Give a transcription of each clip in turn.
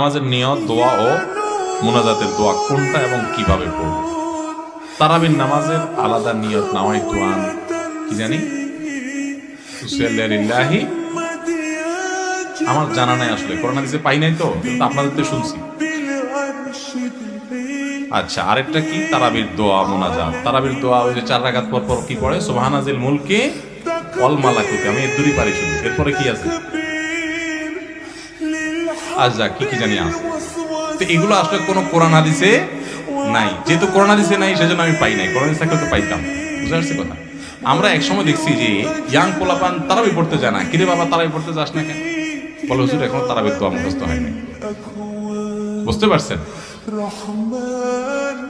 নামাজের নিয়ত, দোয়া ও মুনাজাতের দোয়া কোনটা এবং কিভাবে পড়ব? তারাবির নামাজের আলাদা নিয়ত, নাওয়াইতু আন কি জানি উসাল্লি লিল্লাহি, আমার জানা নাই আসলে, কোরআন হাদিসে পাই নাই তো, কিন্তু আপনাদের তো শুনছি। আচ্ছা, আরেকটা কি তারাবির দোয়া মুনাজাত। তারাবির দোয়া ওই যে 4 রাকাত পর পর কি পড়ে, সুবহানাজিল মুলকি ওয়াল মালাকুতি, আমি এর দূরই পারি শুনি। এরপরে কি আছে? আচ্ছা, কি জানি আছে। তো এগুলো আসলে কোনো কোরআন হাদিসে নাই, যেহেতু কোরআন হাদিসে নাই সেজন্য আমি পাই নাই। কোরআন হাদিস থাকলে তো পাইতাম। বুঝতে পারছি কথা? আমরা একসময় দেখছি যে ইয়াং পোলাপান তারাবি পড়তে যায় না। কিরে বাবা তারাবি পড়তে যাস না কেন? বলে হুজুর এখনো তারাবির দোয়া মুখস্থ হয়নি। বুঝতে পারছেন?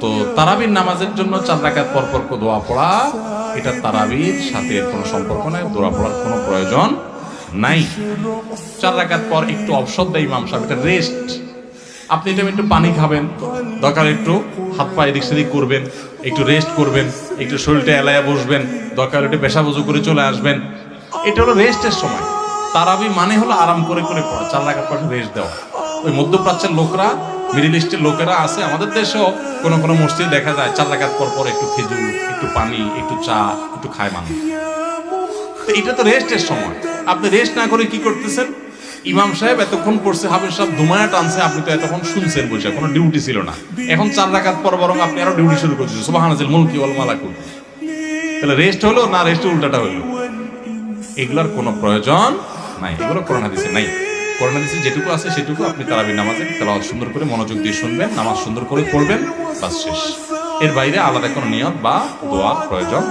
তো তারাবির নামাজের জন্য 4 রাকাত পর পর দোয়া পড়া, এটা তারাবির সাথে কোনো সম্পর্ক নাই, দোয়া পড়ার কোনো প্রয়োজন নাই। 4 রাকাত পর একটু অবসর দেয় ইমাম সাহেব, এটা রেস্ট। আপনি এটা একটু পানি খাবেন, দরকার একটু হাত পা এদিক সেদিক করবেন, একটু রেস্ট করবেন, একটু শরীরটা এলায়া বসবেন, দরকার একটু পেশা বজু করে চলে আসবেন। এটা হলো রেস্টের সময়। তারাবি মানে হলো আরাম করে করে পড়া, 4 রাকাত পর রেস্ট দেওয়া। ওই মধ্যপ্রাচ্যের লোকরা, মিডিল ইস্টের লোকেরা আছে, আমাদের দেশেও কোনো কোনো মসজিদে দেখা যায় 4 রাকাত পর পর একটু খেজুর, একটু পানি, একটু চা, একটু খায় মানুষ। তো এটা তো রেস্টের সময়। আপনি রেস্ট না করে কি করতেছেন? ইমাম সাহেব এতক্ষণ পড়ছে, হাফেজ সাহেব ধুমায়া টানছে, আপনি তো এতক্ষণ শুনছেন বসে, কোনো ডিউটি ছিল না। এখন 4 রাকাত পর বরং আপনি আরো ডিউটি শুরু করছেন, সুবহানাজিল মুলকি ওয়াল মালাকুতি। তাহলে রেস্ট হলো না, রেস্টের উল্টাটা হলো? এগুলোর কোনো প্রয়োজন নাই, এগুলো কোরআন হাদিসে নাই। কোরআন হাদিসে যেটুকু আছে সেটুকু আপনি তারাবির নামাজে তেলাওয়াত সুন্দর করে মনোযোগ দিয়ে শুনবেন, নামাজ সুন্দর করে পড়বেন, বাস শেষ। এর বাইরে আলাদা কোনো নিয়ত বা দোয়ার প্রয়োজন